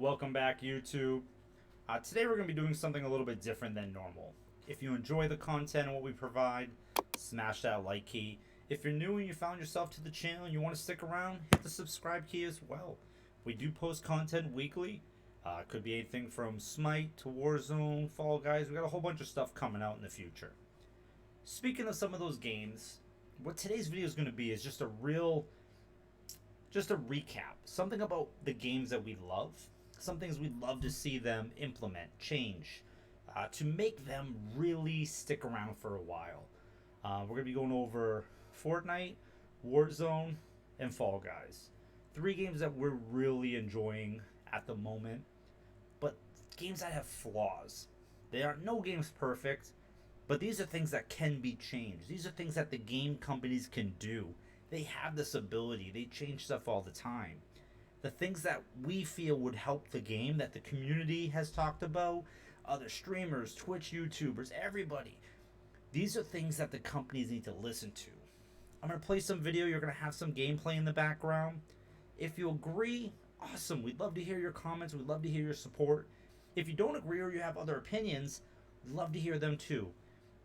Welcome back, YouTube. Today we're going to be doing something a little bit different than normal. If you enjoy the content and what we provide, smash that like key. If you're new and you found yourself to the channel and you want to stick around, hit the subscribe key as well. We do post content weekly. Could be anything from Smite to Warzone, Fall Guys. We got a whole bunch of stuff coming out in the future. Speaking of some of those games, what today's video is going to be is just a recap. Something about the games that we love. Some things we'd love to see them implement, change, to make them really stick around for a while. We're going to be going over Fortnite, Warzone, and Fall Guys. 3 games that we're really enjoying at the moment, but games that have flaws. They are no games perfect, but these are things that can be changed. These are things that the game companies can do. They have this ability. They change stuff all the time. The things that we feel would help the game, that the community has talked about, other streamers, Twitch YouTubers, everybody. These are things that the companies need to listen to. I'm going to play some video. You're going to have some gameplay in the background. If you agree, awesome. We'd love to hear your comments. We'd love to hear your support. If you don't agree or you have other opinions, we'd love to hear them too.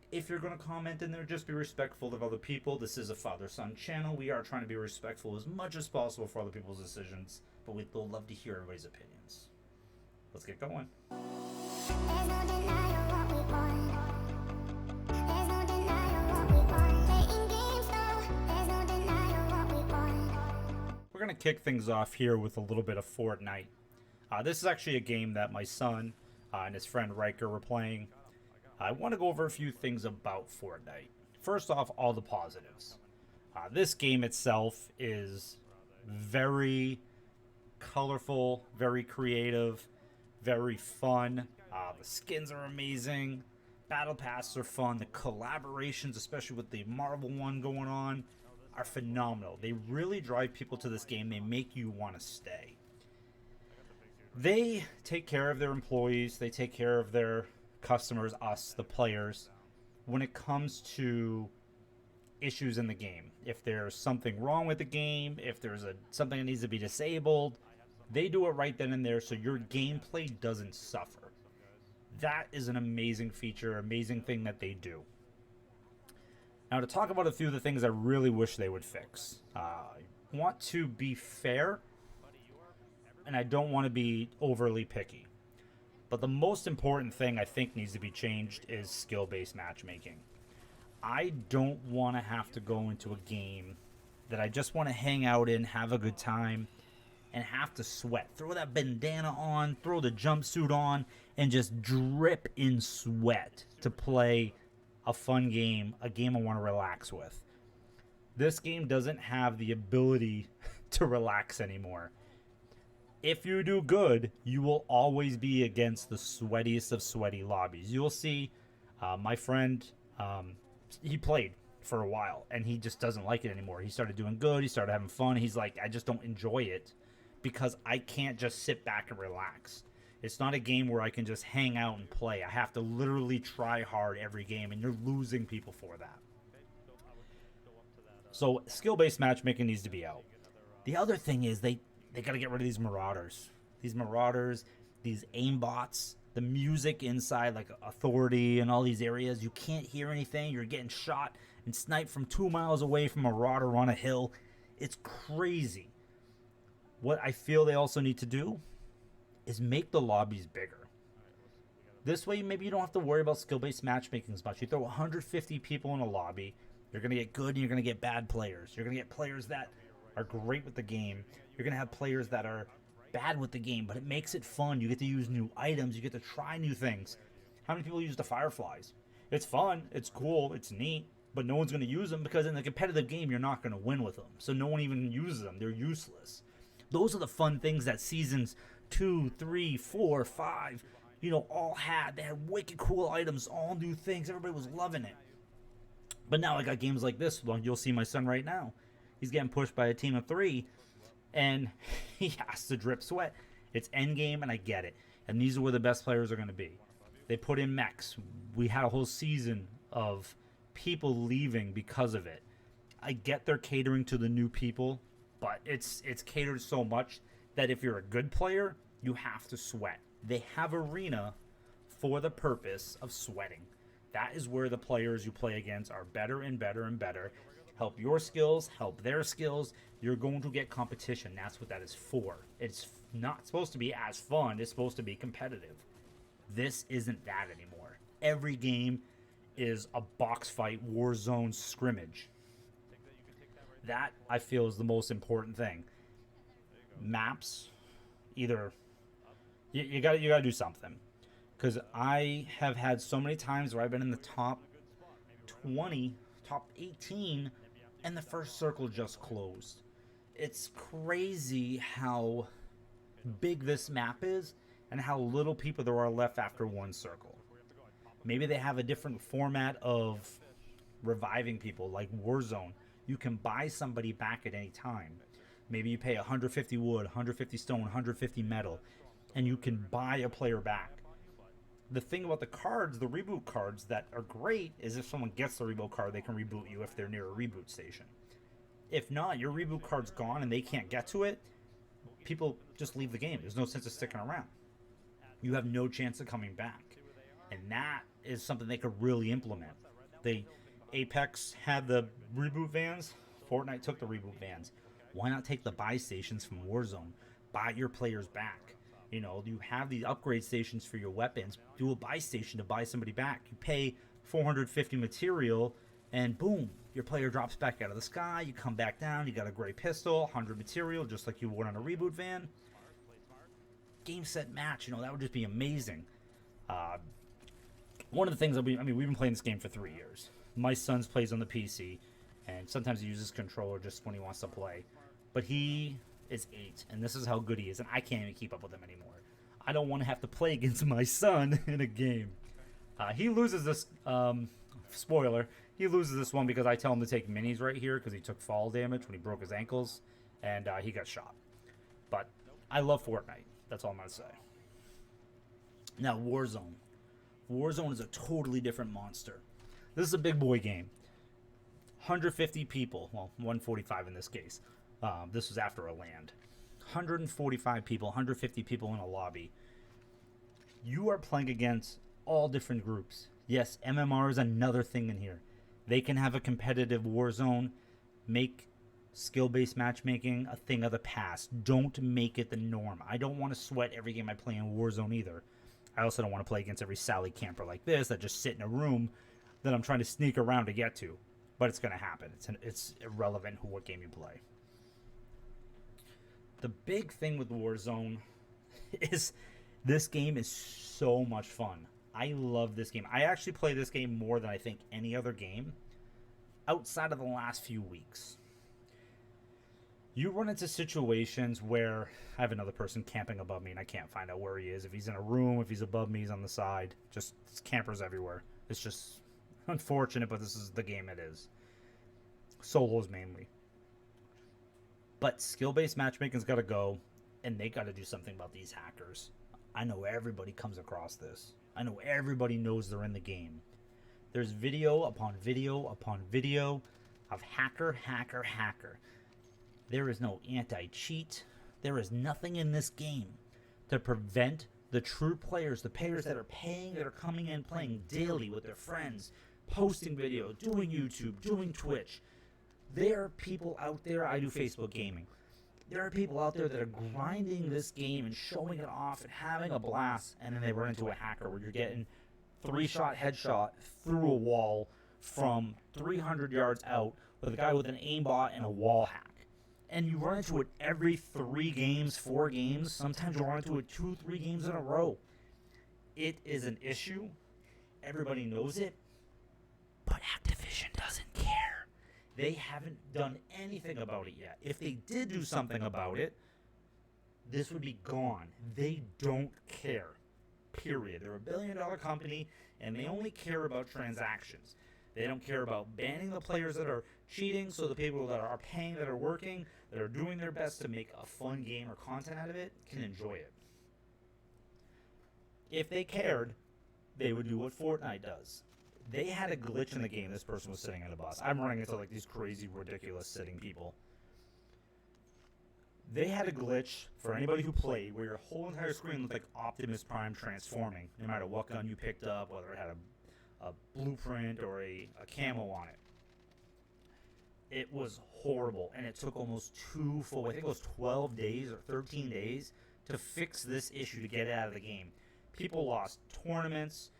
If you're going to comment in there, just be respectful of other people. This is a father-son channel. We are trying to be respectful as much as possible for other people's decisions, but we'd love to hear everybody's opinions. Let's get going. We're going to kick things off here with a little bit of Fortnite. This is actually a game that my son and his friend Riker were playing. I want to go over a few things about Fortnite. First off, all the positives. This game itself is very colorful, very creative, very fun. The skins are amazing. Battle passes are fun. The collaborations, especially with the Marvel one going on, are phenomenal. They really drive people to this game. They make you want to stay. They take care of their employees. They take care of their customers, us, the players, when it comes to issues in the game. If there's something wrong with the game, if there's something that needs to be disabled, they do it right then and there so your gameplay doesn't suffer. That is an amazing feature, amazing thing that they do. Now, to talk about a few of the things I really wish they would fix. I want to be fair, and I don't want to be overly picky. But the most important thing I think needs to be changed is skill-based matchmaking. I don't want to have to go into a game that I just want to hang out in, have a good time, and have to sweat. Throw that bandana on, throw the jumpsuit on, and just drip in sweat to play a fun game, a game I want to relax with. This game doesn't have the ability to relax anymore. If you do good, you will always be against the sweatiest of sweaty lobbies. You'll see my friend, he played for a while, and he just doesn't like it anymore. He started doing good. He started having fun. He's like, I just don't enjoy it because I can't just sit back and relax. It's not a game where I can just hang out and play. I have to literally try hard every game, and you're losing people for that. So skill-based matchmaking needs to be out. The other thing is they got to get rid of these marauders. These marauders, these aimbots, the music inside like Authority and all these areas. You can't hear anything. You're getting shot and sniped from 2 miles away from a marauder on a hill. It's crazy. What I feel they also need to do is make the lobbies bigger. This way, maybe you don't have to worry about skill-based matchmaking as much. You throw 150 people in a lobby. You're going to get good and you're going to get bad players. You're going to get players that are great with the game. You're going to have players that are bad with the game, but it makes it fun. You get to use new items. You get to try new things. How many people use the Fireflies? It's fun. It's cool. It's neat, but no one's going to use them because in the competitive game, you're not going to win with them. So no one even uses them. They're useless. Those are the fun things that seasons 2, 3, 4, 5, all had. They had wicked cool items, all new things. Everybody was loving it. But now I got games like this. Well, you'll see my son right now. He's getting pushed by a team of 3, and he has to drip sweat. It's endgame, and I get it. And these are where the best players are going to be. They put in mechs. We had a whole season of people leaving because of it. I get they're catering to the new people, but it's catered so much that if you're a good player, You have to sweat. They have arena for the purpose of sweating. That is where the players you play against are better and better and better. Help your skills, help their skills. You're going to get competition. That's what that is for. It's not supposed to be as fun. It's supposed to be competitive. This isn't that anymore. Every game is a box fight, Warzone scrimmage. That, I feel, is the most important thing. Maps, either you got to do something. Because I have had so many times where I've been in the top 20, top 18, and the first circle just closed. It's crazy how big this map is and how little people there are left after one circle. Maybe they have a different format of reviving people, like Warzone. You can buy somebody back at any time. Maybe you pay 150 wood, 150 stone, 150 metal, and you can buy a player back. The thing about the cards, the reboot cards that are great, is if someone gets the reboot card, they can reboot you if they're near a reboot station. If not, your reboot card's gone and they can't get to it, people just leave the game. There's no sense of sticking around. You have no chance of coming back. And that is something they could really implement. Apex had the reboot vans. Fortnite took the reboot vans. Why not take the buy stations from Warzone? Buy your players back. You know, you have these upgrade stations for your weapons. Do a buy station to buy somebody back. You pay 450 material, and boom, your player drops back out of the sky. You come back down. You got a gray pistol, 100 material, just like you would on a reboot van. Game, set, match. You know, that would just be amazing. One of the things we've been playing this game for 3 years. My son plays on the PC, and sometimes he uses controller just when he wants to play. But he is 8, and this is how good he is, and I can't even keep up with him anymore. I don't want to have to play against my son in a game. He loses this, spoiler, he loses this one because I tell him to take minis right here because he took fall damage when he broke his ankles, and he got shot. But I love Fortnite. That's all I'm going to say. Now, Warzone. Warzone is a totally different monster. This is a big boy game. 150 people, well, 145 in this case. This was after a land. 145 people, 150 people in a lobby. You are playing against all different groups. Yes, MMR is another thing in here. They can have a competitive Warzone. Make skill-based matchmaking a thing of the past. Don't make it the norm. I don't want to sweat every game I play in Warzone either. I also don't want to play against every Sally camper like this that just sit in a room that I'm trying to sneak around to get to. But it's going to happen. It's irrelevant what game you play. The big thing with Warzone is this game is so much fun. I love this game. I actually play this game more than I think any other game outside of the last few weeks. You run into situations where I have another person camping above me and I can't find out where he is. If he's in a room, if he's above me, he's on the side. Just campers everywhere. It's just unfortunate, but this is the game it is. Solos mainly. But skill-based matchmaking's got to go, and they got to do something about these hackers. I know everybody comes across this. I know everybody knows they're in the game. There's video upon video upon video of hacker. There is no anti-cheat. There is nothing in this game to prevent the true players, the players that are paying, that are coming in, playing daily with their friends, posting video, doing YouTube, doing Twitch. There are people out there, I do Facebook gaming. There are people out there that are grinding this game and showing it off and having a blast, and then they run into a hacker where you're getting 3-shot headshot through a wall from 300 yards out with a guy with an aimbot and a wall hack. And you run into it every 3 games, 4 games. Sometimes you run into it 2-3 games in a row. It is an issue. Everybody knows it. But Activision doesn't care. They haven't done anything about it yet. If they did do something about it, this would be gone. They don't care. Period. They're a billion-dollar company, and they only care about transactions. They don't care about banning the players that are cheating, so the people that are paying, that are working, that are doing their best to make a fun game or content out of it, can enjoy it. If they cared, they would do what Fortnite does. They had a glitch in the game. This person was sitting on a bus. I'm running into like these crazy, ridiculous sitting people. They had a glitch for anybody who played where your whole entire screen looked like Optimus Prime transforming, no matter what gun you picked up, whether it had a blueprint or a camo on it. It was horrible, and it took almost I think it was 12 days or 13 days to fix this issue to get it out of the game. People lost tournaments.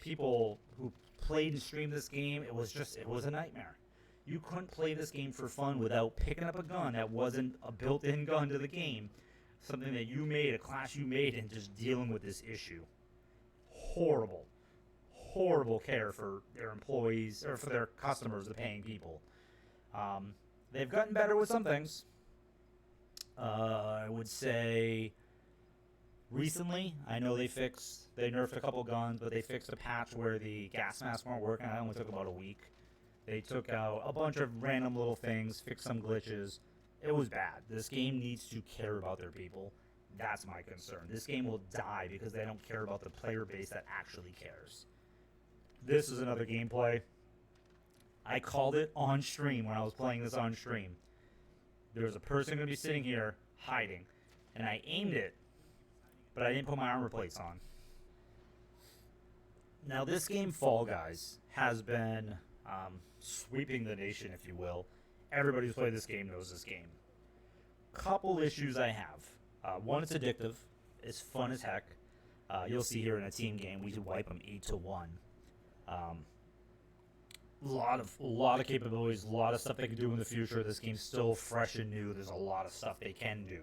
People who played and streamed this game, it was a nightmare. You couldn't play this game for fun without picking up a gun that wasn't a built-in gun to the game, something that you made, a class you made, and just dealing with this issue. Horrible care for their employees or for their customers, the paying people. They've gotten better with some things. I would say recently, I know they nerfed a couple guns, but they fixed a patch where the gas masks weren't working. It only took about a week. They took out a bunch of random little things, fixed some glitches. It was bad. This game needs to care about their people. That's my concern. This game will die because they don't care about the player base that actually cares. This is another gameplay. I called it on stream when I was playing this on stream. There was a person going to be sitting here hiding, and I aimed it, but I didn't put my armor plates on. Now, this game, Fall Guys, has been sweeping the nation, if you will. Everybody who's played this game knows this game. Couple issues I have. One, it's addictive. It's fun as heck. You'll see here in a team game, we could wipe them 8-1. A lot of capabilities, a lot of stuff they can do in the future. This game's still fresh and new. There's a lot of stuff they can do.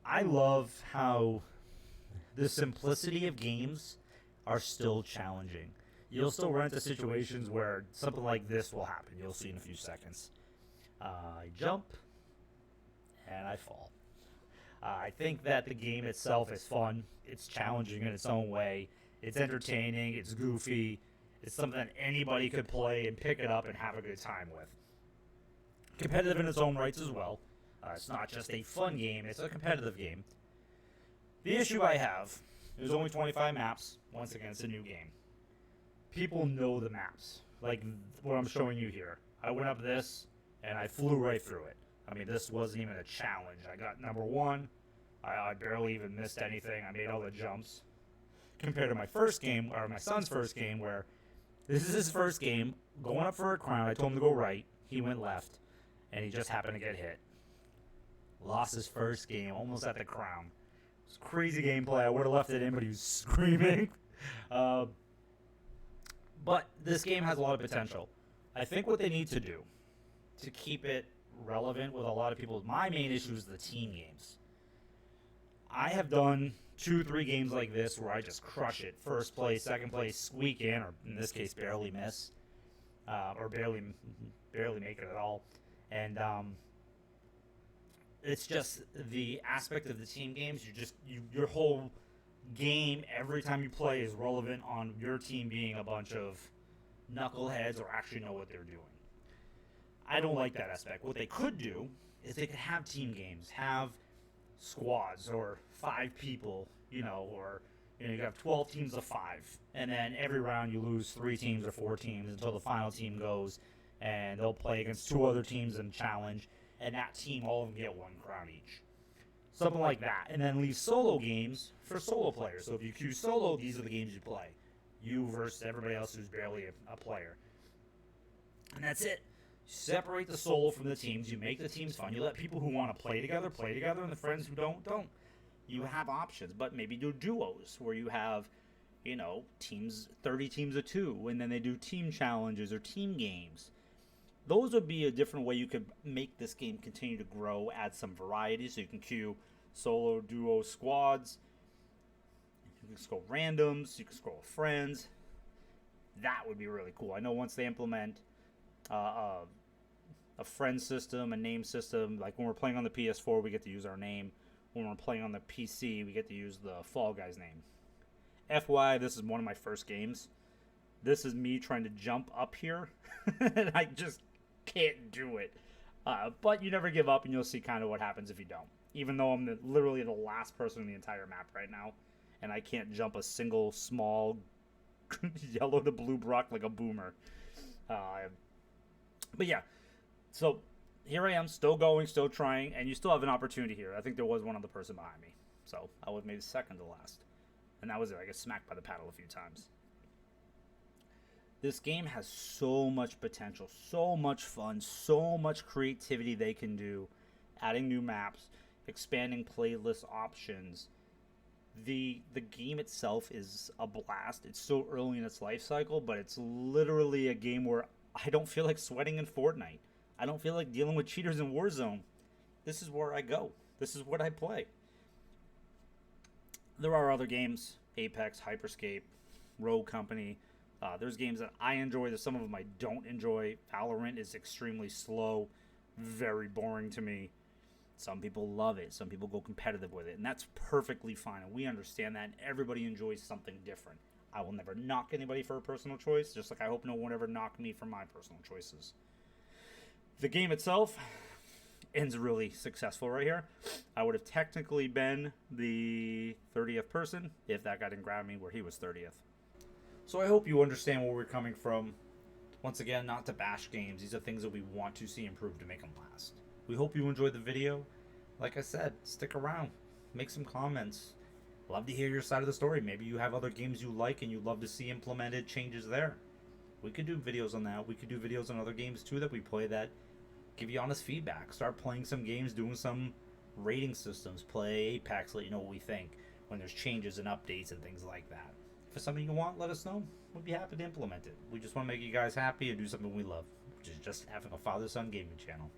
I love how the simplicity of games are still challenging. You'll still run into situations where something like this will happen. You'll see in a few seconds. I jump, and I fall. I think that the game itself is fun. It's challenging in its own way. It's entertaining. It's goofy. It's something that anybody could play and pick it up and have a good time with. Competitive in its own rights as well. It's not just a fun game. It's a competitive game. The issue I have, there's only 25 maps. Once again, it's a new game. People know the maps, like what I'm showing you here. I went up this, and I flew right through it. I mean, this wasn't even a challenge. I got number one. I barely even missed anything. I made all the jumps. Compared to my first game, or my son's first game, where this is his first game, going up for a crown. I told him to go right. He went left, and he just happened to get hit. Lost his first game, almost at the crown. It was crazy gameplay. I would have left it in, but he was screaming. But this game has a lot of potential. I think what they need to do to keep it relevant with a lot of people, my main issue is the team games. I have done 2-3 games like this where I just crush it. First place, second place, squeak in, or in this case, barely miss. Or barely make it at all. And it's just the aspect of the team games. Your whole game every time you play is relevant on your team being a bunch of knuckleheads or actually know what they're doing. I don't like that aspect. What they could do is they could have team games, have squads or 5 people, or you have 12 teams of 5, and then every round you lose 3 teams or 4 teams until the final team goes, and they'll play against 2 other teams in challenge, and that team, all of them get 1 crown each. Something like that. And then leave solo games for solo players. So if you queue solo, these are the games you play. You versus everybody else who's barely a player. And that's it. Separate the solo from the teams. You make the teams fun. You let people who want to play together, and the friends who don't. You have options. But maybe do duos where you have, teams, 30 teams of 2. And then they do team challenges or team games. Those would be a different way you could make this game continue to grow, add some variety, so you can queue solo, duo, squads. You can scroll randoms, you can scroll friends. That would be really cool. I know once they implement a friend system, a name system, like when we're playing on the PS4, we get to use our name. When we're playing on the PC, we get to use the Fall Guys name. FYI, this is one of my first games. This is me trying to jump up here, and I just can't do it. But you never give up, and you'll see kind of what happens if you don't. Even though I'm literally the last person in the entire map right now, and I can't jump a single small yellow to blue block like a boomer. But yeah, so here I am, still going, still trying, and you still have an opportunity here. I think there was one other person behind me, so I was maybe second to last, and that was it. I got smacked by the paddle a few times. This game has so much potential, so much fun, so much creativity they can do, adding new maps, expanding playlist options. The game itself is a blast. It's so early in its life cycle, but it's literally a game where I don't feel like sweating in Fortnite. I don't feel like dealing with cheaters in Warzone. This is where I go. This is what I play. There are other games, Apex, Hyperscape, Rogue Company. There's games that I enjoy. There's some of them I don't enjoy. Valorant is extremely slow, very boring to me. Some people love it. Some people go competitive with it, and that's perfectly fine. And we understand that. And everybody enjoys something different. I will never knock anybody for a personal choice, just like I hope no one ever knocked me for my personal choices. The game itself ends really successful right here. I would have technically been the 30th person if that guy didn't grab me where he was 30th. So I hope you understand where we're coming from. Once again, not to bash games. These are things that we want to see improve to make them last. We hope you enjoyed the video. Like I said, stick around. Make some comments. Love to hear your side of the story. Maybe you have other games you like and you'd love to see implemented changes there. We could do videos on that. We could do videos on other games too that we play that give you honest feedback. Start playing some games, doing some rating systems. Play Apex, let you know what we think when there's changes and updates and things like that. If it's something you want, let us know. We'd be happy to implement it. We just want to make you guys happy and do something we love, which is just having a father-son gaming channel.